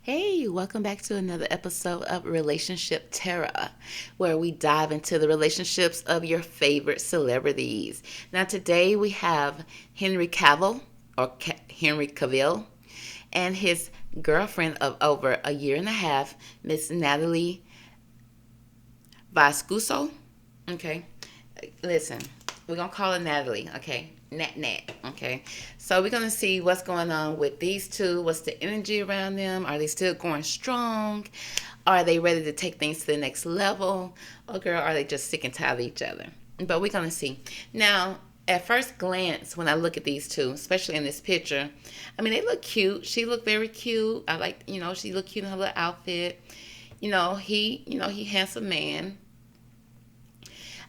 Hey, welcome back to another episode of Relationship Terror, where we dive into the relationships of your favorite celebrities. Now, today we have Henry Cavill, or Henry Cavill, and his girlfriend of over a year and a half, Miss Natalie Viscuso. Okay, listen, we're gonna call her Natalie. Okay, Nat. Okay, so we're gonna see what's going on with these two. What's the energy around them? Are they still going strong? Are they ready to take things to the next level? Or girl, are they just sick and tired of each other? But we're gonna see. Now, at first glance, when I look at these two, especially in this picture, I mean they look cute. She looked very cute. I like, she looked cute in her little outfit. He handsome man.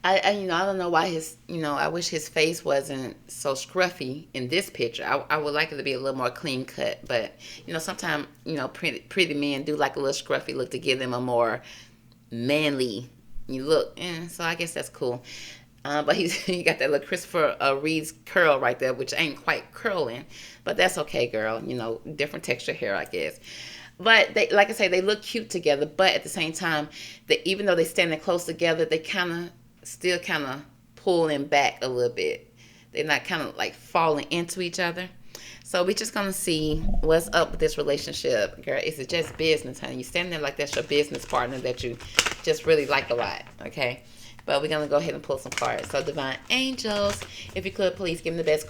I don't know why I wish his face wasn't so scruffy in this picture. I would like it to be a little more clean cut, but sometimes pretty men do like a little scruffy look to give them a more manly look. So I guess that's cool. But he got that little Christopher Reeves curl right there, which ain't quite curling, but that's okay, girl. Different texture hair, I guess. But they, like I say, they look cute together. But at the same time, even though they're standing close together, they still kind of pulling back a little bit. They're not kind of like falling into each other. So we're just gonna see what's up with this relationship, girl. Is it just business, honey? You standing there like that's your business partner that you just really like a lot, okay? But we're gonna go ahead and pull some cards. So divine angels, if you could please give me the best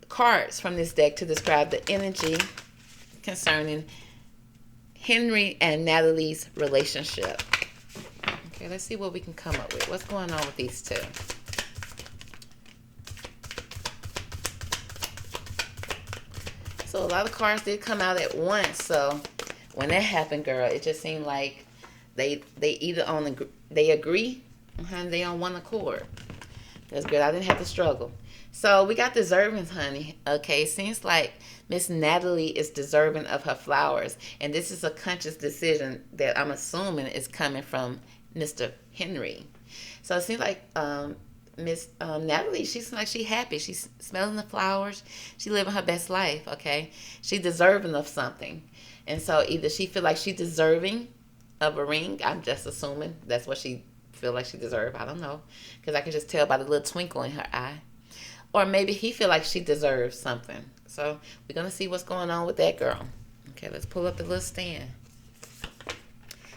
cards from this deck to describe the energy concerning Henry and Natalie's relationship. Okay, let's see what we can come up with. What's going on with these two? So a lot of cards did come out at once. So when that happened, girl, it just seemed like they either they agree and they on one accord. That's good. I didn't have to struggle. So we got deserving, honey. Okay, seems like Miss Natalie is deserving of her flowers, and this is a conscious decision that I'm assuming is coming from Mr. Henry. So it seems like Miss Natalie, she seems like she happy. She's smelling the flowers. She living her best life. Okay, she deserving of something, and so either she feel like she deserving of a ring. I'm just assuming that's what she feel like she deserve. I don't know, because I can just tell by the little twinkle in her eye. Or maybe he feel like she deserves something. So we're gonna see what's going on with that girl. Okay, let's pull up the little stand.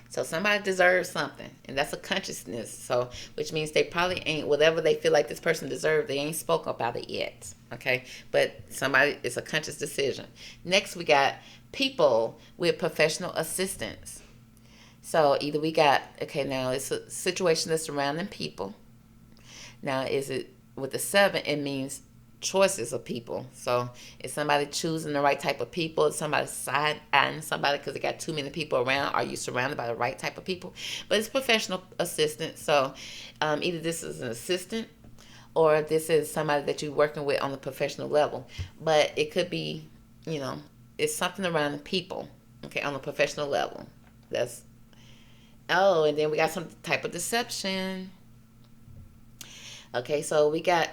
So somebody deserves something, and that's a consciousness. So, which means they probably ain't whatever they feel like this person deserves. They ain't spoke about it yet. Okay, but somebody, it's a conscious decision. Next, we got people with professional assistance. So either we got, okay, now it's a situation that's surrounding people. Now, is it with the seven? It means choices of people. So is somebody choosing the right type of people? Is somebody side eyeing somebody because they got too many people around? Are you surrounded by the right type of people? But it's professional assistant. So either this is an assistant or this is somebody that you're working with on a professional level. But it could be, it's something around the people, okay, on a professional level. That's, oh, and then we got some type of deception. Okay, so we got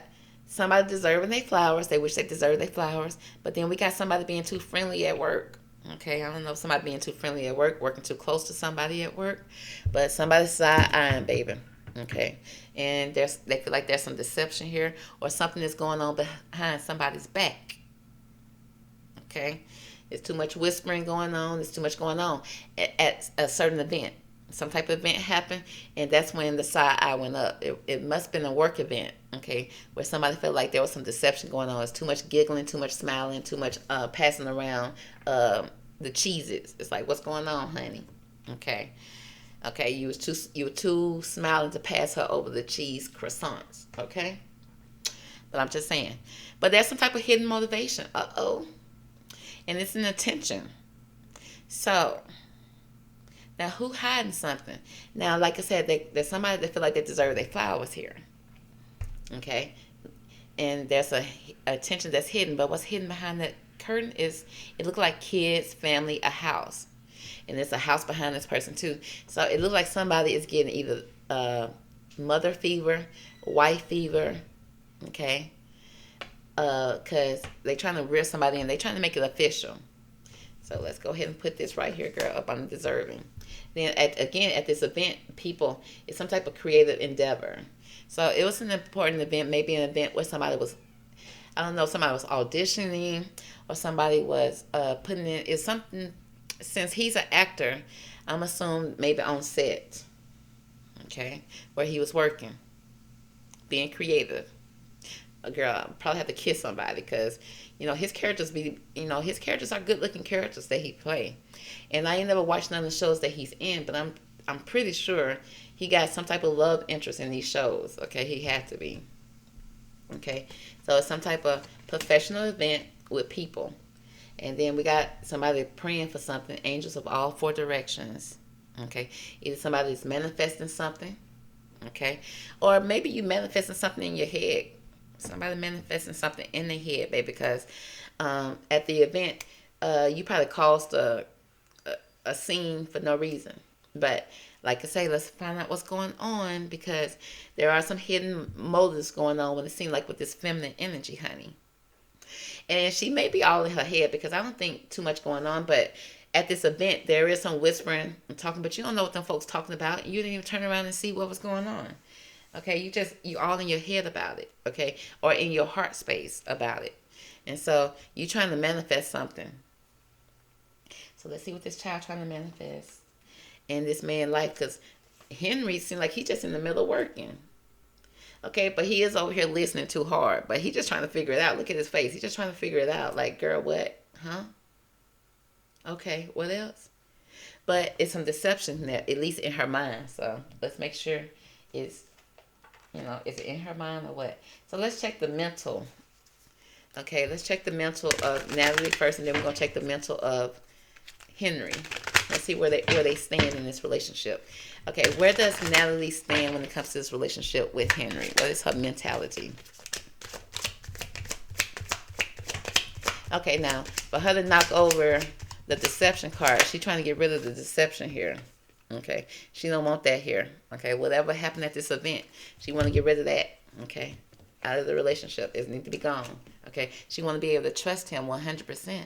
somebody deserving their flowers. They wish they deserved their flowers. But then we got somebody being too friendly at work. Okay, I don't know if somebody being too friendly at work, working too close to somebody at work. But somebody's side eyeing, baby. Okay, and they feel like there's some deception here or something that's going on behind somebody's back. Okay, there's too much whispering going on. There's too much going on at a certain event. Some type of event happened, and that's when the side eye went up. It must have been a work event, okay, where somebody felt like there was some deception going on. It's too much giggling, too much smiling, too much passing around the cheeses. It's like, what's going on, honey? Okay, you were too smiling to pass her over the cheese croissants, okay. But I'm just saying. But there's some type of hidden motivation. And it's an attention. So now, who hiding something? Now, like I said, there's somebody that feel like they deserve their flowers here. Okay? And there's a attention that's hidden, but what's hidden behind that curtain is, it look like kids, family, a house. And there's a house behind this person, too. So it looks like somebody is getting either mother fever, wife fever, okay? Because they're trying to rear somebody in. They're trying to make it official. So let's go ahead and put this right here, girl, up on the deserving. Then again, at this event, people, it's some type of creative endeavor. So it was an important event, maybe an event where somebody was, I don't know, somebody was auditioning or somebody was putting in, it's something, since he's an actor, I'm assuming maybe on set, okay, where he was working, being creative. A girl probably have to kiss somebody because his characters his characters are good looking characters that he play, and I ain't never watched none of the shows that he's in, but I'm pretty sure he got some type of love interest in these shows. Okay, he had to be. Okay, so it's some type of professional event with people, and then we got somebody praying for something. Angels of all four directions. Okay, either somebody's manifesting something. Okay, or maybe you manifesting something in your head. Somebody manifesting something in their head, baby, because at the event, you probably caused a scene for no reason. But like I say, let's find out what's going on, because there are some hidden motives going on when it seems like with this feminine energy, honey. And she may be all in her head, because I don't think too much going on, but at this event, there is some whispering and talking, but you don't know what them folks talking about. You didn't even turn around and see what was going on. Okay, you all in your head about it, okay, or in your heart space about it, and so you trying to manifest something. So let's see what this child trying to manifest in this man's life, because Henry seems like he just in the middle of working, okay, but he is over here listening too hard, but he just trying to figure it out. Look at his face. He's just trying to figure it out. Like, girl, what? Huh? Okay, what else? But it's some deception there, at least in her mind. So let's make sure it's. Is it in her mind or what? So let's check the mental. Okay, let's check the mental of Natalie first, and then we're gonna check the mental of Henry. Let's see where they stand in this relationship. Okay, where does Natalie stand when it comes to this relationship with Henry? What is her mentality? Okay, now for her to knock over the deception card, she's trying to get rid of the deception here. Okay, she don't want that here. Okay, whatever happened at this event, she want to get rid of that. Okay, out of the relationship, it needs to be gone. Okay, she want to be able to trust him 100%,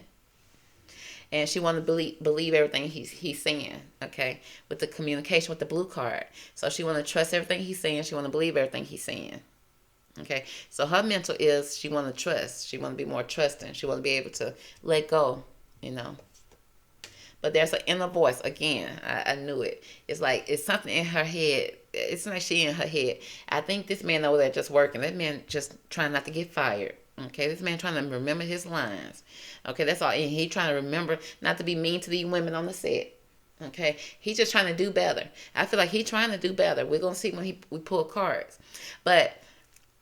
and she want to believe everything he's saying. Okay, with the communication with the blue card, so she want to trust everything he's saying. She want to believe everything he's saying. Okay, so her mental is she want to trust. She want to be more trusting. She want to be able to let go. But there's an inner voice. Again, I knew it. It's like it's something in her head. It's like she in her head. I think this man over there just working. That man just trying not to get fired. Okay, this man trying to remember his lines. Okay, that's all. And he trying to remember not to be mean to these women on the set. Okay, he's just trying to do better. I feel like he's trying to do better. We're gonna see when we pull cards. But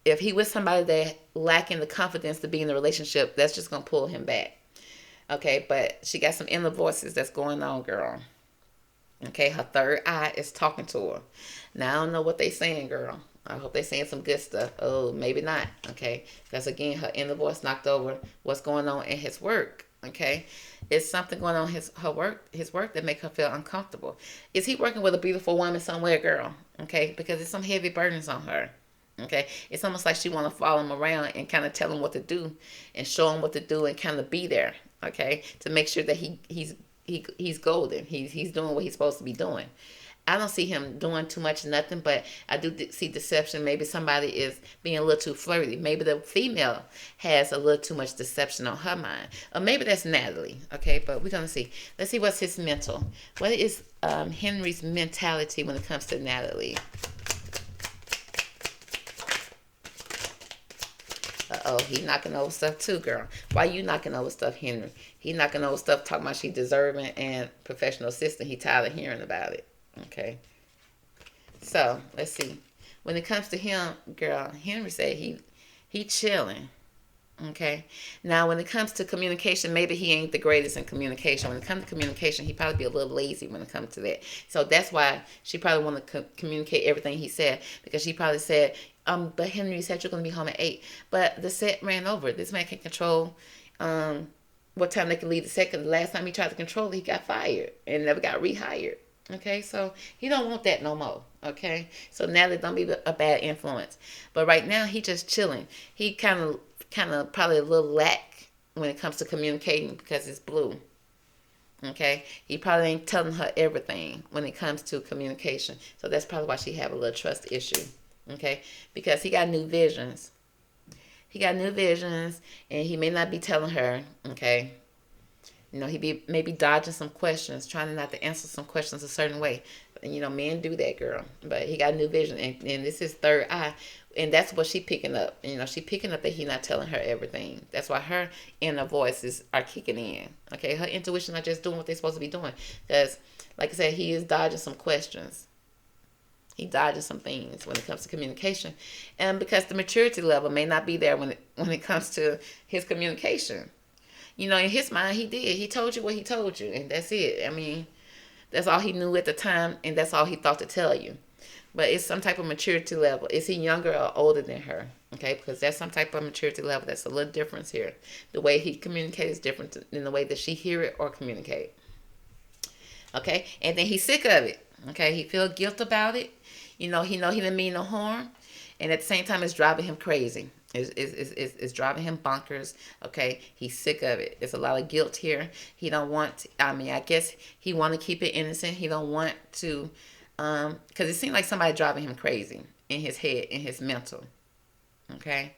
if he was somebody that lacking the confidence to be in the relationship, that's just gonna pull him back. Okay, but she got some inner voices that's going on, girl. Okay, her third eye is talking to her. Now, I don't know what they saying, girl. I hope they saying some good stuff. Oh, maybe not. Okay, because again, her inner voice knocked over what's going on in his work. Okay, it's something going on in his work that make her feel uncomfortable. Is he working with a beautiful woman somewhere, girl? Okay, because there's some heavy burdens on her. Okay, it's almost like she want to follow him around and kind of tell him what to do and show him what to do and kind of be there. Okay, to make sure that he's golden. He's doing what he's supposed to be doing. I don't see him doing too much nothing, but I do see deception. Maybe somebody is being a little too flirty. Maybe the female has a little too much deception on her mind. Or maybe that's Natalie. Okay, but we're going to see. Let's see what's his mental. What is Henry's mentality when it comes to Natalie? Uh-oh, he knocking over stuff too, girl. Why you knocking over stuff, Henry? He knocking over stuff talking about she deserving and professional assistant. He tired of hearing about it. Okay. So, let's see. When it comes to him, girl, Henry said he chilling. Okay. Now, when it comes to communication, maybe he ain't the greatest in communication. When it comes to communication, he probably be a little lazy when it comes to that. So that's why she probably want to communicate everything he said, because she probably said, but Henry said you're going to be home at 8. But the set ran over. This man can control what time they can leave the set. Because the last time he tried to control it, he got fired and never got rehired. Okay, so he don't want that no more. Okay, so Natalie don't be a bad influence. But right now, he just chilling. He kind of probably a little lack when it comes to communicating because it's blue. Okay, he probably ain't telling her everything when it comes to communication. So that's probably why she have a little trust issue. Okay, because he got new visions. He got new visions, and he may not be telling her. Okay, he be maybe dodging some questions, trying not to answer some questions a certain way. And men do that, girl. But he got new vision, and this is third eye, and that's what she picking up. She picking up that he not telling her everything. That's why her inner voices are kicking in. Okay, her intuition are just doing what they're supposed to be doing. Because, like I said, he is dodging some questions. He dodges some things when it comes to communication, and because the maturity level may not be there when it comes to his communication. In his mind, he did. He told you what he told you, and that's it. I mean, that's all he knew at the time, and that's all he thought to tell you. But it's some type of maturity level. Is he younger or older than her? Okay, because that's some type of maturity level. That's a little difference here. The way he communicates is different than the way that she hear it or communicate. Okay, and then he's sick of it. Okay, he feel guilt about it. He know he didn't mean no harm, and at the same time, it's driving him crazy. It's driving him bonkers. Okay, he's sick of it. There's a lot of guilt here. He don't want. I guess he want to keep it innocent. He don't want to, because it seems like somebody driving him crazy in his head, in his mental. Okay,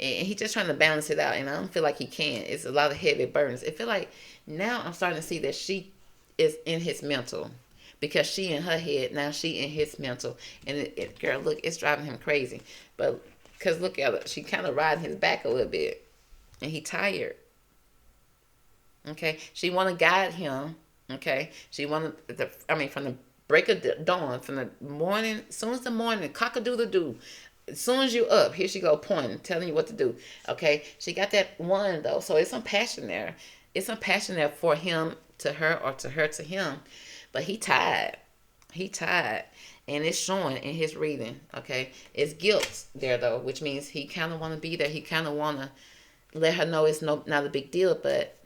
and he's just trying to balance it out, and I don't feel like he can. It's a lot of heavy burdens. I feel like now I'm starting to see that she is in his mental. Because she in her head, now she in his mental. And girl, look, it's driving him crazy. But, because look at her, she kind of riding his back a little bit. And he tired. Okay? She want to guide him. Okay? She want to, from the break of dawn, from the morning, as soon as the morning, cock-a-doodle-doo. As soon as you up, here she go pointing, telling you what to do. Okay? She got that one, though. So it's some passion there. It's some passion there for him to her or to her to him. But he tired. He tired. And it's showing in his reading. Okay. It's guilt there though, which means he kind of want to be there. He kind of want to let her know it's not a big deal, but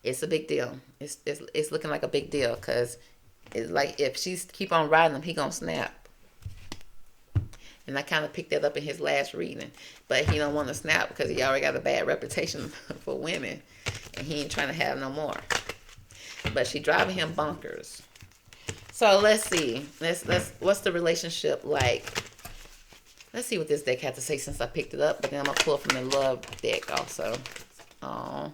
it's a big deal. It's looking like a big deal because it's like if she's keep on riding him, he gonna snap. And I kind of picked that up in his last reading. But he don't want to snap because he already got a bad reputation for women. And he ain't trying to have no more. But she driving him bonkers. So let's see. Let's what's the relationship like? Let's see what this deck had to say since I picked it up. But then I'm gonna pull from the love deck also. Oh.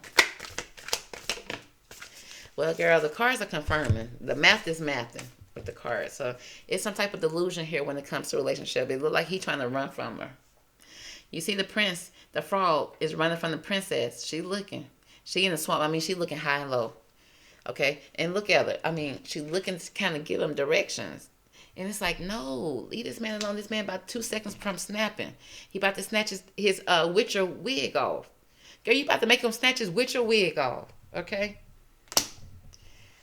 Well, girl, the cards are confirming. The math is mathing with the cards. So it's some type of delusion here when it comes to relationship. It look like he's trying to run from her. You see the prince, the frog is running from the princess. She looking. She in the swamp. She looking high and low. Okay, and look at her. She looking to kind of give him directions. And it's like, no, leave this man alone. This man about 2 seconds from snapping. He about to snatch his Witcher wig off. Girl, you about to make him snatch his Witcher wig off. Okay?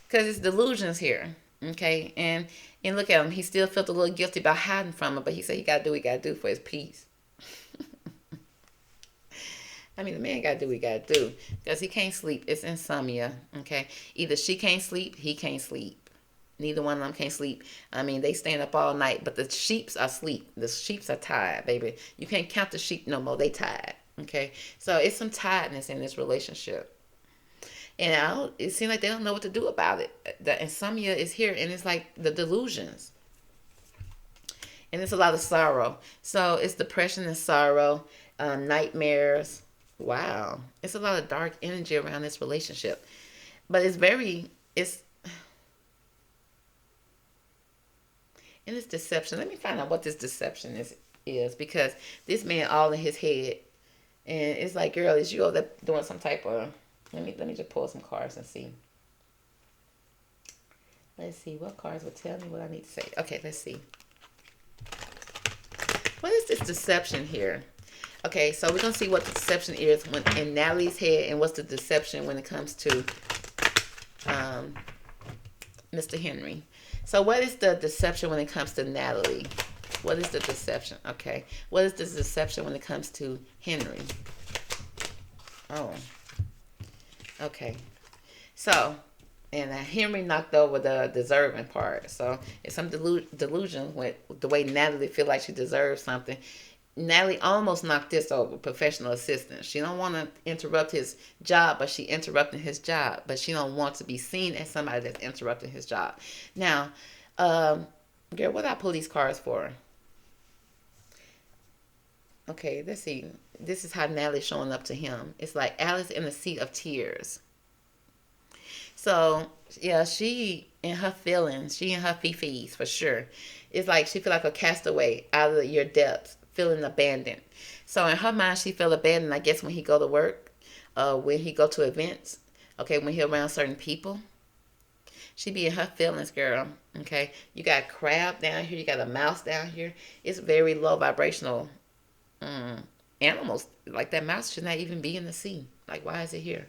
Because it's delusions here. Okay? And look at him. He still felt a little guilty about hiding from her. But he said he got to do what he got to do for his peace. The man got to do what he got to do. Because he can't sleep. It's insomnia. Okay? Either she can't sleep, he can't sleep. Neither one of them can't sleep. They staying up all night. But the sheeps are asleep. The sheeps are tired, baby. You can't count the sheep no more. They tired. Okay? So it's some tiredness in this relationship. And it seems like they don't know what to do about it. The insomnia is here. And it's like the delusions. And it's a lot of sorrow. So it's depression and sorrow. Nightmares. Wow. It's a lot of dark energy around this relationship. But and it's deception. Let me find out what this deception is because this man all in his head. And it's like, girl, is you over there doing some type of... Let me just pull some cards and see. Let's see. What cards will tell me what I need to say? Okay, let's see. What is this deception here? Okay, so we're going to see what the deception is in Natalie's head and what's the deception when it comes to Mr. Henry. So what is the deception when it comes to Natalie? What is the deception? Okay. What is the deception when it comes to Henry? Oh. Okay. So, and Henry knocked over the deserving part. So it's some delusion with the way Natalie feel like she deserves something. Natalie almost knocked this over. Professional assistant. She don't want to interrupt his job, but she interrupting his job. But she don't want to be seen as somebody that's interrupting his job. Now, girl, what I pull these cards for? Okay, let's see. This is how Natalie's showing up to him. It's like Alice in the Sea of Tears. So, yeah, she in her feelings, she in her fifis for sure. It's like she feel like a castaway out of your depths, feeling abandoned. So in her mind, she feel abandoned, I guess, when he go to work, when he go to events, okay, when he around certain people. She be in her feelings, girl, okay? You got a crab down here, you got a mouse down here. It's very low vibrational animals. Like that mouse should not even be in the sea. Like, why is it here?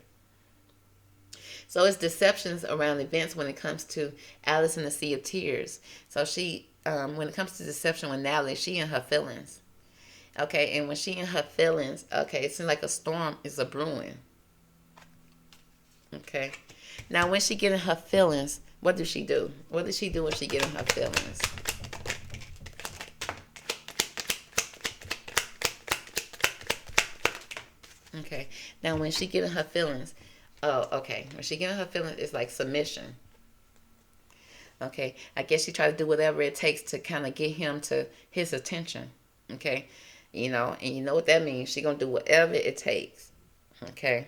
So it's deceptions around events when it comes to Alice in the Sea of Tears. So she, when it comes to deception with Natalie, she in her feelings. Okay, and when she in her feelings, okay, it seems like a storm is a brewing. Okay. Now when she get in her feelings, what does she do? What does she do when she get in her feelings? Okay. Now when she get in her feelings, oh, okay. When she get in her feelings, it's like submission. Okay. I guess she try to do whatever it takes to kind of get him to his attention. Okay. You know, and you know what that means. She gonna do whatever it takes. Okay.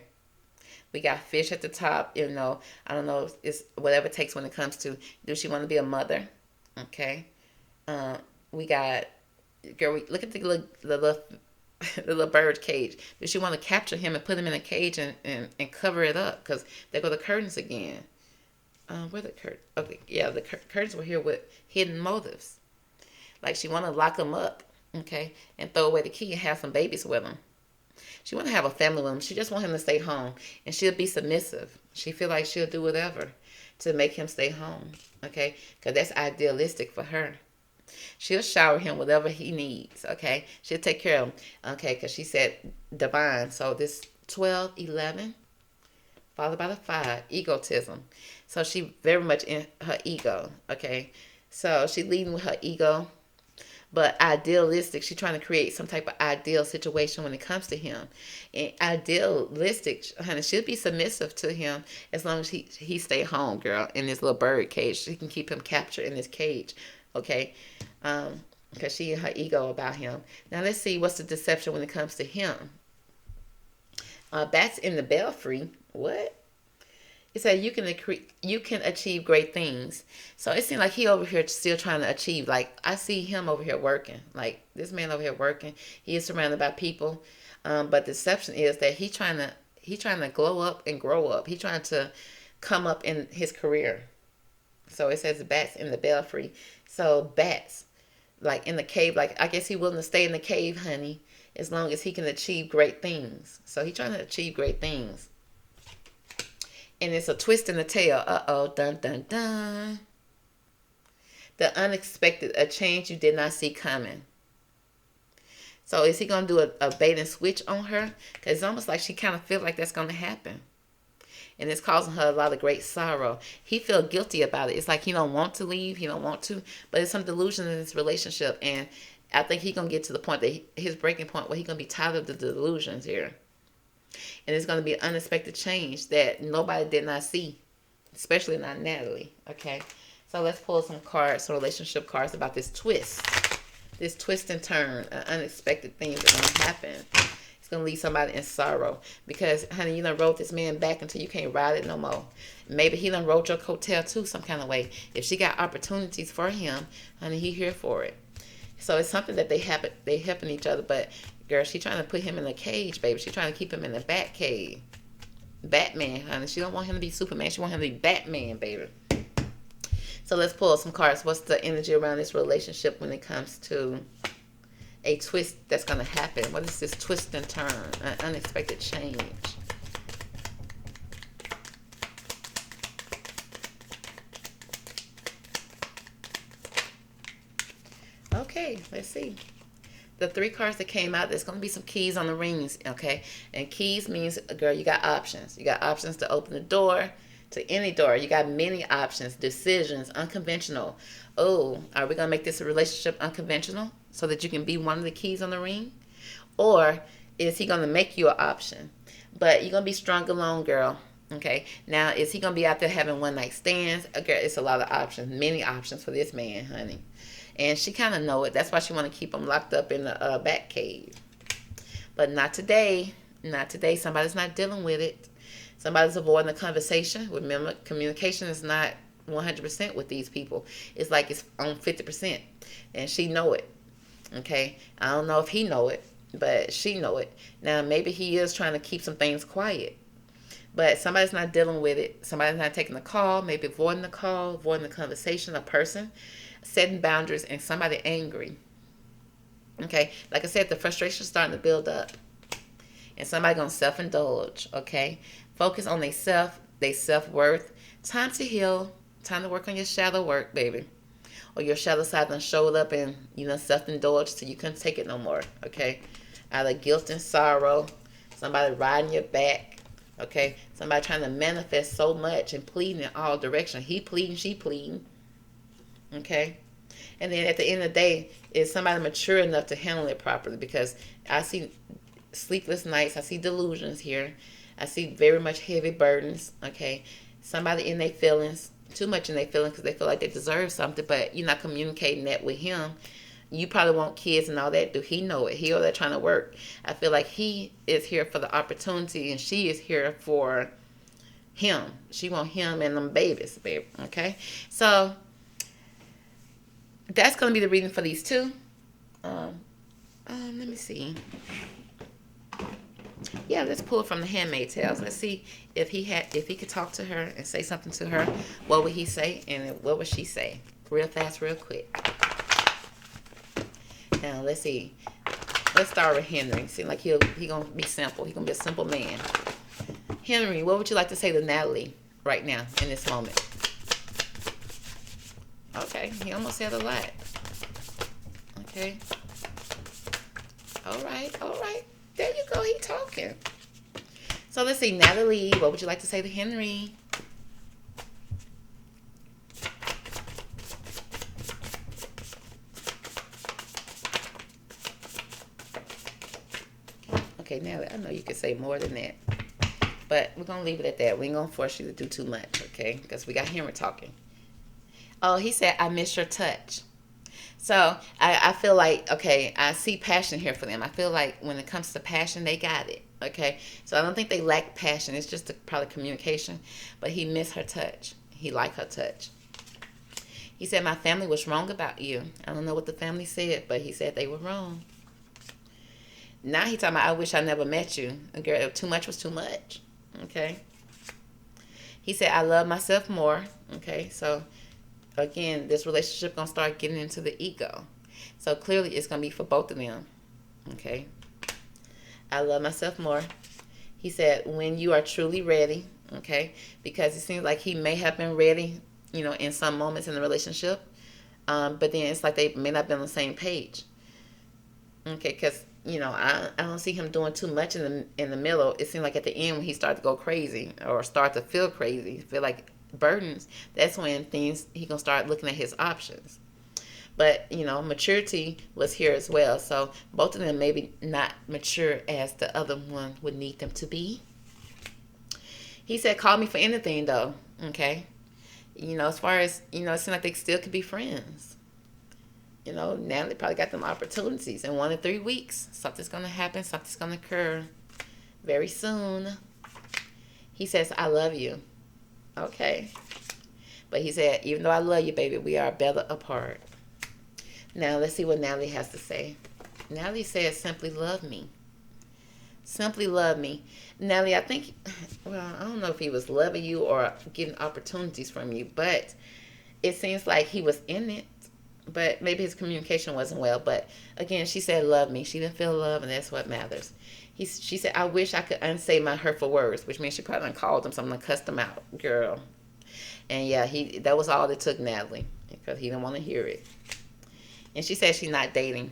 We got fish at the top. You know, I don't know. It's whatever it takes when it comes to, do she want to be a mother? Okay. We got, girl, look at the little the little bird cage. Does she want to capture him and put him in a cage and cover it up? Because there go the curtains again. Where the curtains? Okay, yeah, the curtains were here with hidden motives. Like she want to lock him up, okay, and throw away the key and have some babies with him. She want to have a family with him. She just want him to stay home, and she'll be submissive. She feel like she'll do whatever to make him stay home, okay, because that's idealistic for her. She'll shower him whatever he needs, okay? She'll take care of him, okay, because she said divine. So this 12, 11, followed by the 5, egotism. So she very much in her ego, okay? So she leading with her ego, but idealistic. She's trying to create some type of ideal situation when it comes to him. And idealistic, honey, she'll be submissive to him as long as he stay home, girl, in this little bird cage. She can keep him captured in this cage. Okay, because she and her ego about him. Now let's see what's the deception when it comes to him. Bats in the belfry. What? It said you can achieve great things. So it seems like he over here still trying to achieve. Like I see him over here working. Like this man over here working. He is surrounded by people, but the deception is that he trying to glow up and grow up. He trying to come up in his career. So it says bats in the belfry. So bats, like in the cave, like I guess he willing to stay in the cave, honey, as long as he can achieve great things. So he trying to achieve great things. And it's a twist in the tail. Uh-oh, dun, dun, dun. The unexpected, a change you did not see coming. So is he going to do a bait and switch on her? Because it's almost like she kind of feels like that's going to happen. And it's causing her a lot of great sorrow. He feel guilty about it. It's like he don't want to leave. He don't want to. But it's some delusion in this relationship. And I think he's going to get to the point that his breaking point where he's going to be tired of the delusions here. And it's going to be an unexpected change that nobody did not see. Especially not Natalie. Okay. So let's pull some cards, some relationship cards about this twist. This twist and turn. Unexpected things are going to happen. Gonna leave somebody in sorrow because, honey, you done rode this man back until you can't ride it no more. Maybe he done rode your coattail too some kind of way. If she got opportunities for him, honey, he here for it. So it's something that they helping each other. But girl, she trying to put him in a cage, baby. She trying to keep him in the bat cave. Batman, honey. She don't want him to be Superman. She want him to be Batman, baby. So let's pull some cards. What's the energy around this relationship when it comes to a twist that's going to happen? What is this twist and turn? An unexpected change. Okay, let's see. The 3 cards that came out, there's going to be some keys on the rings, okay? And keys means, girl, you got options. You got options to open the door to any door. You got many options, decisions, unconventional. Oh, are we going to make this a relationship unconventional? so that you can be one of the keys on the ring? Or is he going to make you an option? But you're going to be strong alone, girl. Okay. Now, is he going to be out there having one night stands? Girl, it's a lot of options. Many options for this man, honey. And she kind of know it. That's why she want to keep him locked up in the back cave. But not today. Not today. Somebody's not dealing with it. Somebody's avoiding the conversation. Remember, communication is not 100% with these people. It's like it's on 50%. And she know it. Okay. I don't know if he know it, but she know it. Now, maybe he is trying to keep some things quiet. But somebody's not dealing with it. Somebody's not taking the call. Maybe avoiding the call, avoiding the conversation. A person setting boundaries, and somebody angry. Okay. Like I said, the frustration is starting to build up. And somebody going to self-indulge. Okay. Focus on their self-worth. Time to heal. Time to work on your shadow work, baby. Or your shadow side done showed up and self-indulged till you couldn't take it no more. Okay. Out of guilt and sorrow. Somebody riding your back. Okay. Somebody trying to manifest so much and pleading in all directions. He pleading, she pleading. Okay. And then at the end of the day, is somebody mature enough to handle it properly? Because I see sleepless nights. I see delusions here. I see very much heavy burdens. Okay. Somebody in their feelings. Too much in their feelings because they feel like they deserve something, but you're not communicating that with him. You probably want kids and all that. Do he know it? He or they're trying to work. I feel like he is here for the opportunity and she is here for him. She want him and them babies, baby. Okay? So, that's going to be the reading for these two. Let me see. Yeah, let's pull from the Handmaid's Tales. Let's see if he could talk to her and say something to her. What would he say and what would she say? Real fast, real quick. Now let's see. Let's start with Henry. Seems like he gonna be simple. He gonna be a simple man. Henry, what would you like to say to Natalie right now in this moment? Okay, he almost said a lot. Okay. All right. There you go. He talking. So let's see, Natalie, what would you like to say to Henry? Okay, Natalie, I know you could say more than that. But we're going to leave it at that. We ain't going to force you to do too much, okay? Because we got Henry talking. Oh, he said, I miss your touch. So I feel like, okay, I see passion here for them. I feel like when it comes to passion, they got it. Okay, so I don't think they lack passion. It's just probably communication. But he missed her touch. He liked her touch. He said, my family was wrong about you. I don't know what the family said, but he said they were wrong. Now he talking about, I wish I never met you. Girl, too much was too much. Okay. He said, I love myself more. Okay, so again, this relationship going to start getting into the ego. So clearly it's going to be for both of them. Okay. I love myself more. He said, when you are truly ready. Okay. Because it seems like he may have been ready, in some moments in the relationship. But then it's like they may not be on the same page. Okay. Because, I don't see him doing too much in the middle. It seemed like at the end when he started to go crazy or start to feel crazy, feel like burdens, that's when he gonna start looking at his options. But maturity was here as well, so both of them maybe not mature as the other one would need them to be. He said, call me for anything though. Okay. As far as it seems like they still could be friends. Now they probably got them opportunities in 1 to 3 weeks. Something's gonna happen, something's gonna occur very soon. He says, I love you. Okay. But he said, even though I love you, baby, we are better apart. Now, let's see what Natalie has to say. Natalie says, simply love me. Simply love me. Natalie, I think, I don't know if he was loving you or getting opportunities from you, but it seems like he was in it, but maybe his communication wasn't well. But again, she said, love me. She didn't feel love, and that's what matters. She said, I wish I could unsay my hurtful words, which means she probably called him something, cussed him out, girl. And yeah, that was all it took, Natalie, because he didn't want to hear it. And she said she's not dating.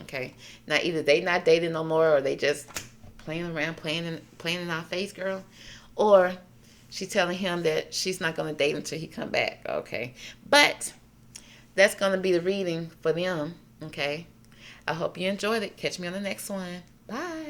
Okay. Now, either they not dating no more or they just playing around, playing in our face, girl. Or she's telling him that she's not going to date until he come back. Okay. But that's going to be the reading for them. Okay. I hope you enjoyed it. Catch me on the next one. Bye.